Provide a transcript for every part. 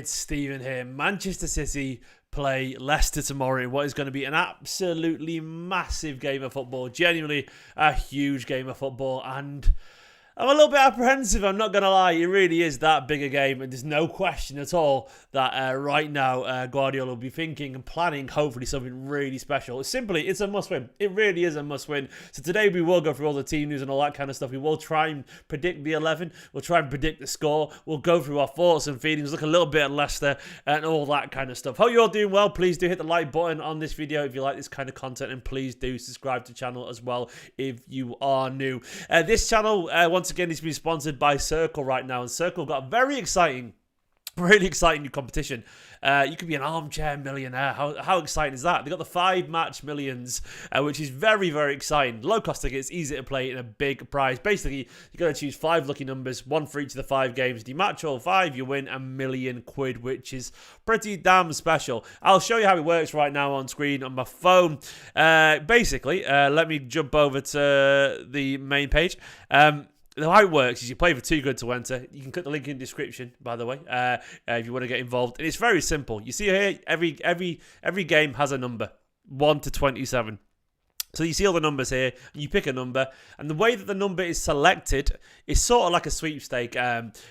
It's Stephen here. Manchester City play Leicester tomorrow in what is going to be an absolutely massive game of football. Genuinely a huge game of football, and I'm a little bit apprehensive, I'm not going to lie. It really is that big a game, and there's no question at all that right now Guardiola will be thinking and planning hopefully something really special. It's a must-win. It really is a must-win. So today we will go through all the team news and all that kind of stuff. We will try and predict the 11. We'll try and predict the score. We'll go through our thoughts and feelings, look a little bit at Leicester and all that kind of stuff. Hope you're all doing well. Please do hit the like button on this video if you like this kind of content, and please do subscribe to the channel as well if you are new. This channel, once again, is being sponsored by Circl right now, and Circl got a very exciting, really exciting new competition. You could be an armchair millionaire. How exciting is that? They got the 5-match millions, which is very, very exciting. Low cost tickets, easy to play, and a big prize. Basically, you got to choose 5 lucky numbers, one for each of the 5 games. If you match all 5, you win £1 million, which is pretty damn special. I'll show you how it works right now on screen on my phone. Basically, let me jump over to the main page. How it works is you play for 2 good to enter. You can click the link in the description, by the way, if you want to get involved. And it's very simple. You see here, every game has a number, 1 to 27. So you see all the numbers here, you pick a number, and the way that the number is selected is sort of like a sweepstake.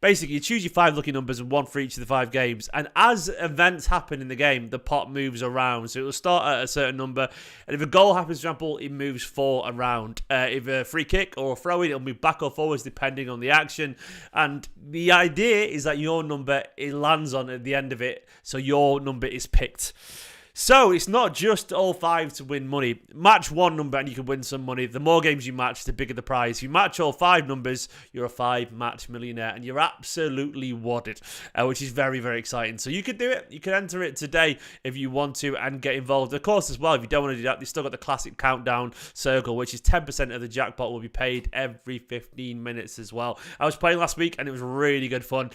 Basically, you choose your 5 lucky numbers and 1 for each of the 5 games, and as events happen in the game, the pot moves around. So it will start at a certain number, and if a goal happens, for example, it moves 4 around. If a free kick or a throw-in, it'll move back or forwards depending on the action, and the idea is that your number, it lands on at the end of it, so your number is picked. So it's not just all 5 to win money. Match 1 number and you can win some money. The more games you match, the bigger the prize. If you match all 5 numbers, you're a 5-match millionaire, and you're absolutely wadded, which is very, very exciting. So you could do it. You can enter it today if you want to and get involved. Of course, as well, if you don't want to do that, they've still got the classic countdown circle, which is 10% of the jackpot will be paid every 15 minutes as well. I was playing last week and it was really good fun.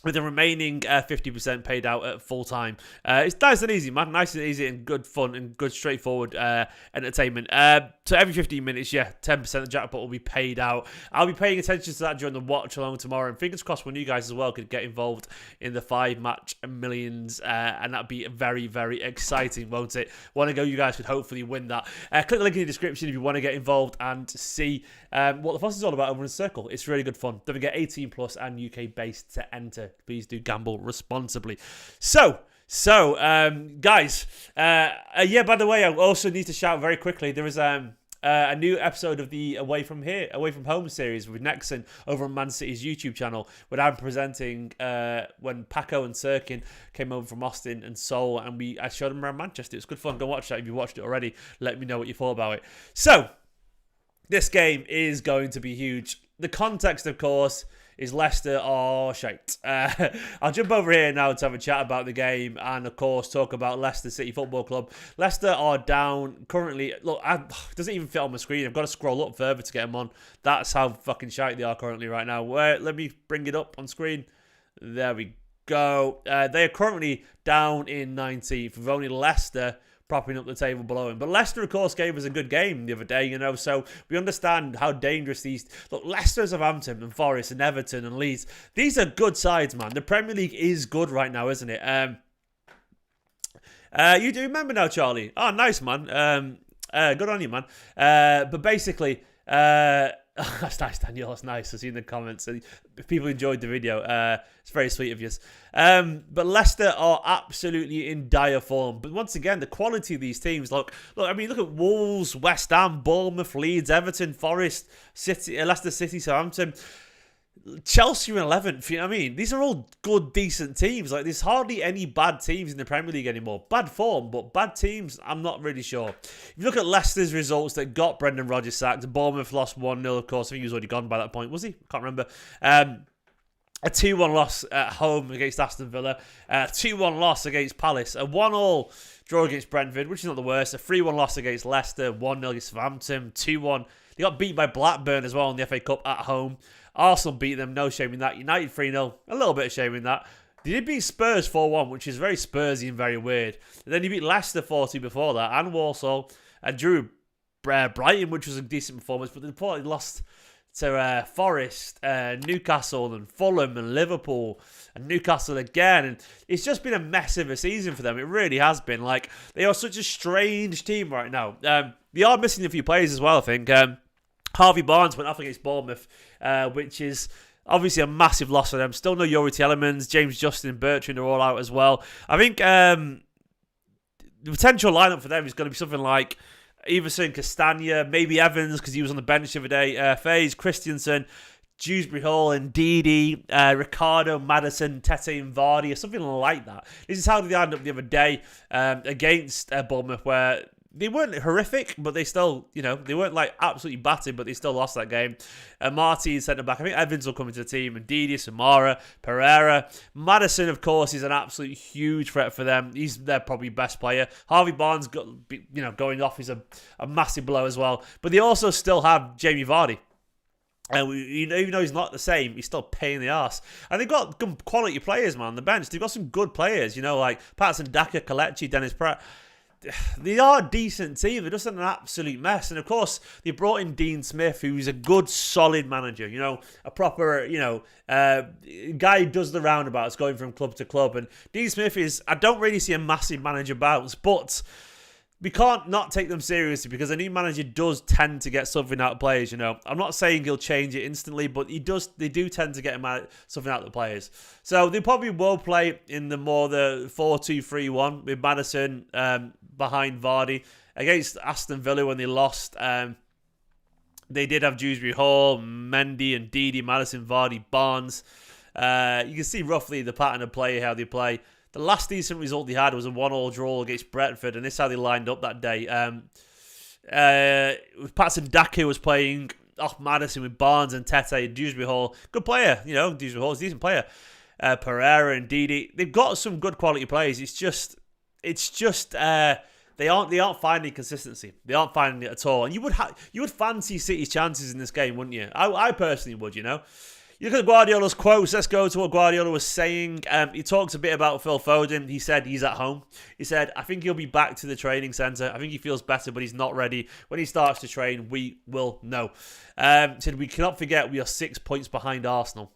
With the remaining 50% paid out at full time. It's nice and easy, man. Nice and easy and good fun and good straightforward entertainment. So every 15 minutes, yeah, 10% of the jackpot will be paid out. I'll be paying attention to that during the watch along tomorrow. And fingers crossed when you guys as well could get involved in the 5-match millions. And that'd be very, very exciting, won't it? Want to go, you guys could hopefully win that. Click the link in the description if you want to get involved and see what the fuss is all about over in Circl. It's really good fun. Don't forget 18 plus and UK based to enter. Please do gamble responsibly. So guys, yeah, by the way, I also need to shout very quickly, there is a new episode of the Away From Home series with Nexon over on Man City's YouTube channel, where I'm presenting when Paco and Circl came over from Austin and Seoul, and I showed them around Manchester. It's good fun. Go watch that if you watched it already. Let me know what you thought about it. So this game is going to be huge. The context, of course, is Leicester are shite. I'll jump over here now to have a chat about the game and, of course, talk about Leicester City Football Club. Leicester are down currently. Look, it doesn't even fit on my screen. I've got to scroll up further to get them on. That's how fucking shite they are currently right now. Let me bring it up on screen. There we go. They are currently down in 19th with only Leicester propping up the table below him. But Leicester, of course, gave us a good game the other day, you know, so we understand how dangerous these... Look, Leicester, Southampton and Forest and Everton and Leeds, these are good sides, man. The Premier League is good right now, isn't it? You do remember now, Charlie? Oh, nice, man. Good on you, man. But basically... that's nice, Daniel. That's nice. I've seen the comments. If people enjoyed the video, it's very sweet of you. But Leicester are absolutely in dire form. But once again, the quality of these teams. Look. I mean, look at Wolves, West Ham, Bournemouth, Leeds, Everton, Forest, City, Leicester City, Southampton. Chelsea are 11th, you know what I mean? These are all good, decent teams. Like, there's hardly any bad teams in the Premier League anymore. Bad form, but bad teams, I'm not really sure. If you look at Leicester's results that got Brendan Rodgers sacked, Bournemouth lost 1-0, of course. I think he was already gone by that point, was he? Can't remember. A 2-1 loss at home against Aston Villa. A 2-1 loss against Palace. A 1-1 draw against Brentford, which is not the worst. A 3-1 loss against Leicester. 1-0 against Southampton. 2-1. They got beat by Blackburn as well in the FA Cup at home. Arsenal beat them, no shame in that. United 3-0, a little bit of shame in that. They did beat Spurs 4-1, which is very Spursy and very weird. And then you beat Leicester 4-2 before that, and Walsall, and drew Brighton, which was a decent performance, but they lost to Forest, Newcastle and Fulham and Liverpool and Newcastle again. And it's just been a mess of a season for them. It really has been. Like, they are such a strange team right now. They are missing a few players as well, I think. Harvey Barnes went off against Bournemouth, which is obviously a massive loss for them. Still no Youri Tielemans, James Justin, Bertrand are all out as well. I think the potential lineup for them is going to be something like Everson, Castagna, maybe Evans because he was on the bench the other day, Faze, Christensen, Dewsbury Hall, and Didi, Ricardo, Maddison, Tete and Vardy, or something like that. This is how they ended up the other day against Bournemouth, where they weren't horrific, but they still, they weren't like absolutely battered, but they still lost that game. Marty centre back. I think Evans will come into the team, and Didi, Samara, Pereira. Maddison, of course, is an absolute huge threat for them. He's their probably best player. Harvey Barnes, going off is a massive blow as well. But they also still have Jamie Vardy. And even though he's not the same, he's still a pain in the arse. And they've got good quality players, man, on the bench. They've got some good players, like Patson Daka, Kalechi, Dennis Pratt. They are a decent team. They're just an absolute mess. And of course, they brought in Dean Smith, who's a good, solid manager. A proper, guy who does the roundabouts, going from club to club. And Dean Smith I don't really see a massive manager bounce, but we can't not take them seriously because a new manager does tend to get something out of players. I'm not saying he'll change it instantly, but they do tend to get something out of the players. So they probably will play in the 4-2-3-1 with Maddison behind Vardy against Aston Villa when they lost. They did have Dewsbury Hall, Mendy and Didi, Maddison, Vardy, Barnes. You can see roughly the pattern of play, how they play. The last decent result they had was a 1-1 draw against Brentford, and this is how they lined up that day. Patson Daka was playing off Maddison with Barnes and Tete and Dewsbury Hall. Good player, Dewsbury Hall's a decent player. Pereira and Didi. They've got some good quality players. It's just they aren't finding consistency. They aren't finding it at all. And you would fancy City's chances in this game, wouldn't you? I personally would, You look at Guardiola's quotes. Let's go to what Guardiola was saying. He talks a bit about Phil Foden. He said he's at home. He said, I think he'll be back to the training centre. I think he feels better, but he's not ready. When he starts to train, we will know. He said, we cannot forget we are 6 points behind Arsenal.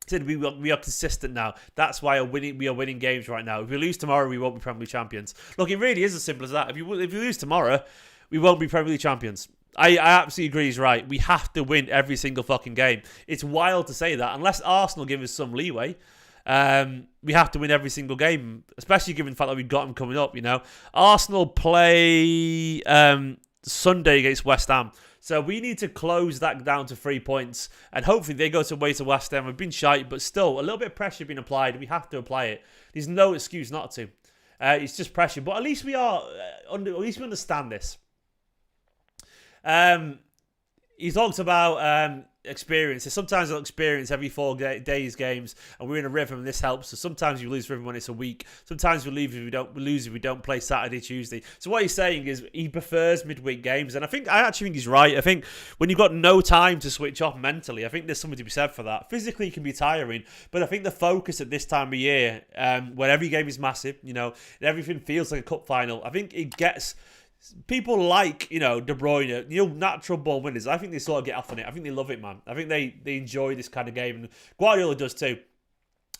He said, we are consistent now. That's why we are winning games right now. If we lose tomorrow, we won't be Premier League champions. Look, it really is as simple as that. If you lose tomorrow, we won't be Premier League champions. I absolutely agree he's right. We have to win every single fucking game. It's wild to say that. Unless Arsenal give us some leeway, we have to win every single game, especially given the fact that we've got them coming up, Arsenal play Sunday against West Ham. So we need to close that down to 3 points. And hopefully they go away to West Ham. We've been shite, but still, a little bit of pressure being applied. We have to apply it. There's no excuse not to. It's just pressure. But at least we understand this. He talks about experience. Sometimes I'll experience every 4 days games, and we're in a rhythm, and this helps. So sometimes you lose rhythm when it's a week. Sometimes we lose if we don't play Saturday, Tuesday. So what he's saying is he prefers midweek games, and I actually think he's right. I think when you've got no time to switch off mentally, I think there's something to be said for that. Physically, it can be tiring, but I think the focus at this time of year, when every game is massive, and everything feels like a cup final, I think it gets people like, De Bruyne, natural born winners. I think they sort of get off on it. I think they love it, man. I think they enjoy this kind of game. And Guardiola does too.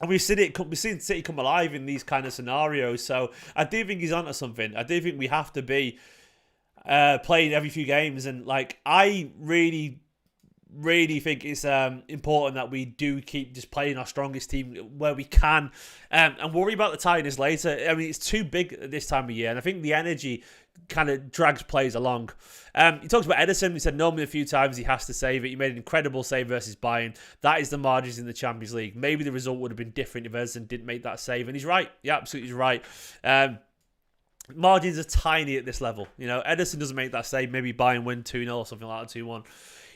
And we've seen City come alive in these kind of scenarios. So I do think he's onto something. I do think we have to be playing every few games. And I really think it's important that we do keep just playing our strongest team where we can, and worry about the tiredness later. I mean, it's too big at this time of year, and I think the energy kind of drags players along. He talks about Ederson. He said normally a few times he has to save it. He made an incredible save versus Bayern. That is the margins in the Champions League. Maybe the result would have been different if Ederson didn't make that save, and he's right. Yeah, absolutely he's right. Margins are tiny at this level. Ederson doesn't make that save. Maybe Bayern win 2-0 or something like that, 2-1.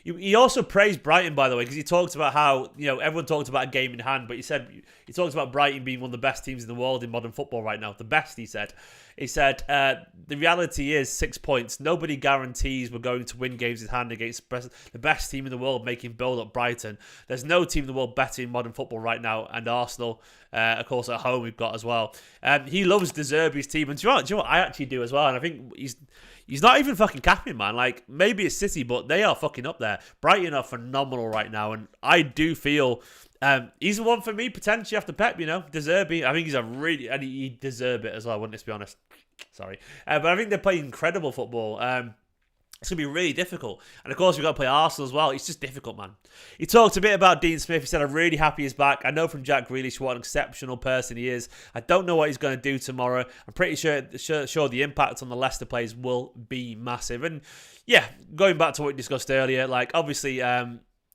He also praised Brighton, by the way, because he talked about how, everyone talked about a game in hand, but he talks about Brighton being one of the best teams in the world in modern football right now. The best, he said. He said, the reality is 6 points. Nobody guarantees we're going to win games in hand against the best team in the world making build-up Brighton. There's no team in the world better in modern football right now, and Arsenal, of course, at home we've got as well. He loves De Zerbi's team, and do you know what? I actually do as well, and I think He's not even fucking capping, man. Like, maybe it's City, but they are fucking up there. Brighton are phenomenal right now, and I do feel he's the one for me, potentially, after Pep, Deserve it. I think and he deserve it as well, wouldn't it, to be honest? Sorry. But I think they're playing incredible football. It's going to be really difficult. And, of course, we've got to play Arsenal as well. It's just difficult, man. He talked a bit about Dean Smith. He said, I'm really happy he's back. I know from Jack Grealish what an exceptional person he is. I don't know what he's going to do tomorrow. I'm pretty sure the impact on the Leicester players will be massive. And, yeah, going back to what we discussed earlier, like, obviously,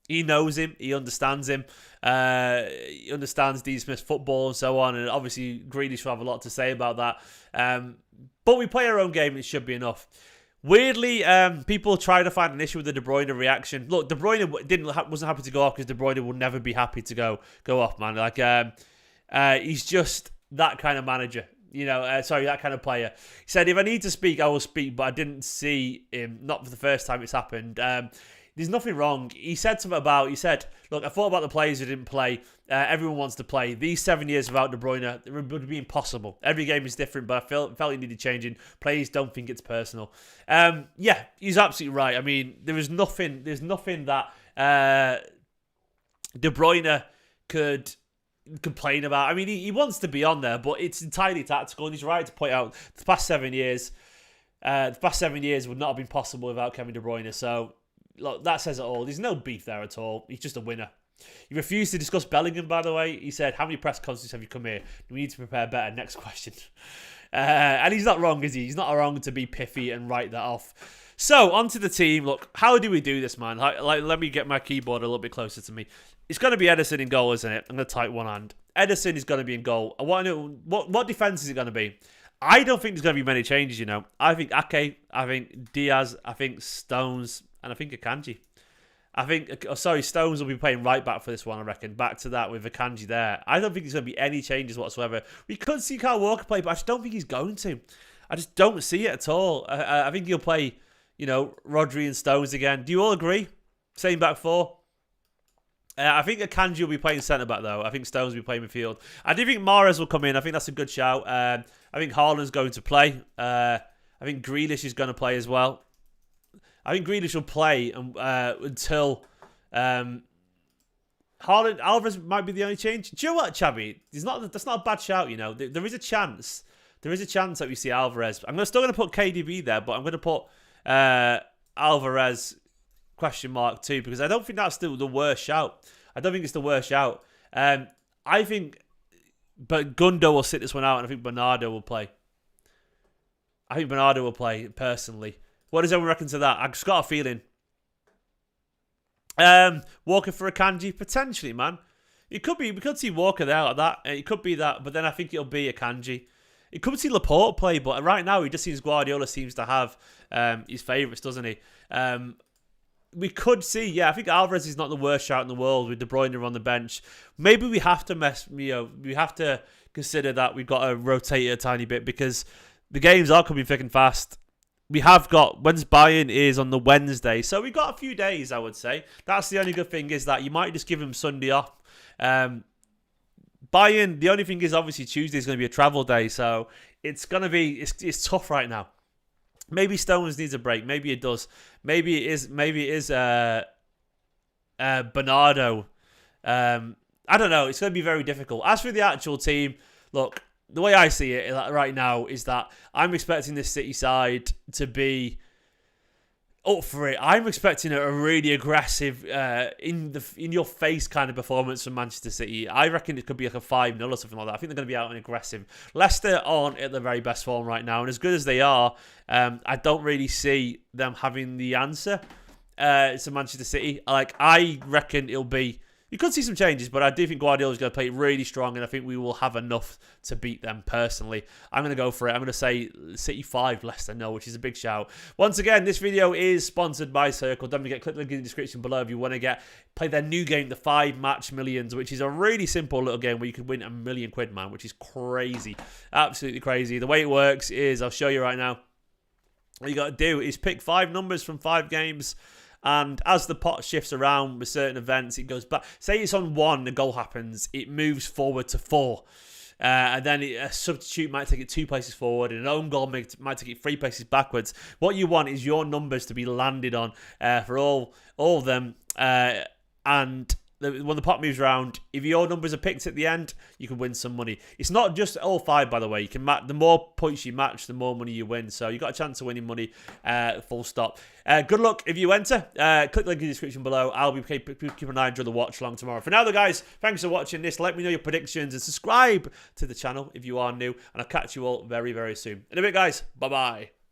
he knows him. He understands him. He understands Dean Smith's football and so on. And, obviously, Grealish will have a lot to say about that. But we play our own game. It should be enough. Weirdly, people try to find an issue with the De Bruyne reaction. Look, De Bruyne wasn't happy to go off because De Bruyne will never be happy to go off, man. Like, he's just that kind of manager. That kind of player. He said, if I need to speak, I will speak, but I didn't see him, not for the first time it's happened. There's nothing wrong. He said, look, I thought about the players who didn't play. Everyone wants to play. These 7 years without De Bruyne, it would be impossible. Every game is different, but I felt he needed changing. Players don't think it's personal. Yeah, he's absolutely right. I mean, there's nothing that De Bruyne could complain about. I mean, he wants to be on there, but it's entirely tactical, and he's right to point out the past 7 years would not have been possible without Kevin De Bruyne. So, look, that says it all. There's no beef there at all. He's just a winner. He refused to discuss Bellingham, by the way. He said, how many press conferences have you come here? We need to prepare better. Next question. And he's not wrong, is he? He's not wrong to be piffy and write that off. So, onto the team. Look, how do we do this, man? Let me get my keyboard a little bit closer to me. It's going to be Ederson in goal, isn't it? I'm going to type one hand. Ederson is going to be in goal. I want to know, what defence is it going to be? I don't think there's going to be many changes, I think Ake, I think Diaz, I think Stones, and I think Akanji. Stones will be playing right back for this one, I reckon. Back to that with Akanji there. I don't think there's going to be any changes whatsoever. We could see Kyle Walker play, but I just don't think he's going to. I just don't see it at all. I think he'll play, Rodri and Stones again. Do you all agree? Same back four? I think Akanji will be playing centre-back, though. I think Stones will be playing midfield. I do think Mahrez will come in. I think that's a good shout. I think Haaland's going to play. I think Grealish is going to play as well. I think Grealish will play until Haaland. Alvarez might be the only change. Do you know what, Chabby? That's not a bad shout, There is a chance. There is a chance that we see Alvarez. I'm still going to put KDB there, but I'm going to put Alvarez (2) because I don't think that's still the worst shout. I don't think it's the worst shout. I think but Gundo will sit this one out, and I think Bernardo will play. Personally. What does everyone reckon to that? I've just got a feeling. Walker for Akanji, potentially, man. It could be. We could see Walker there like that. It could be that, but then I think it'll be Akanji. It could see Laporte play, but right now he just seems Guardiola seems to have his favourites, doesn't he? We could see, I think Alvarez is not the worst shout in the world with De Bruyne on the bench. Maybe we have to we have to consider that we've got to rotate it a tiny bit because the games are coming thick and fast. We have got, when's Bayern is on the Wednesday, so we've got a few days, I would say. That's the only good thing is that you might just give him Sunday off. Bayern, the only thing is obviously Tuesday is going to be a travel day, so it's going to be, it's tough right now. Maybe Stones needs a break. Maybe it does. Maybe it is Bernardo. I don't know. It's going to be very difficult. As for the actual team, look, the way I see it right now is that I'm expecting this City side to be up for it. I'm expecting a really aggressive, in your face kind of performance from Manchester City. I reckon it could be like a 5-0 or something like that. I think they're going to be out and aggressive. Leicester aren't at the very best form right now, and as good as they are, I don't really see them having the answer to Manchester City. I reckon it'll be. You could see some changes, but I do think Guardiola is going to play really strong, and I think we will have enough to beat them personally. I'm going to go for it. I'm going to say City 5, Leicester 0, which is a big shout. Once again, this video is sponsored by Circl. Don't forget, click the link in the description below if you want to play their new game, the 5 Match Millions, which is a really simple little game where you can win £1 million, man, which is crazy. Absolutely crazy. The way it works is, I'll show you right now. All you got to do is pick 5 numbers from 5 games. And as the pot shifts around with certain events, it goes back. Say it's on 1, the goal happens. It moves forward to 4. and then a substitute might take it 2 places forward, and an own goal might take it 3 places backwards. What you want is your numbers to be landed on for all of them, and when the pot moves around, if your numbers are picked at the end, you can win some money. It's not just all 5, by the way. You can the more points you match, the more money you win. So you got a chance of winning money, full stop. Good luck if you enter. Click the link in the description below. I'll be keeping an eye on the watch along tomorrow. For now, though, guys, thanks for watching this. Let me know your predictions and subscribe to the channel if you are new. And I'll catch you all very, very soon. In a bit, guys. Bye-bye.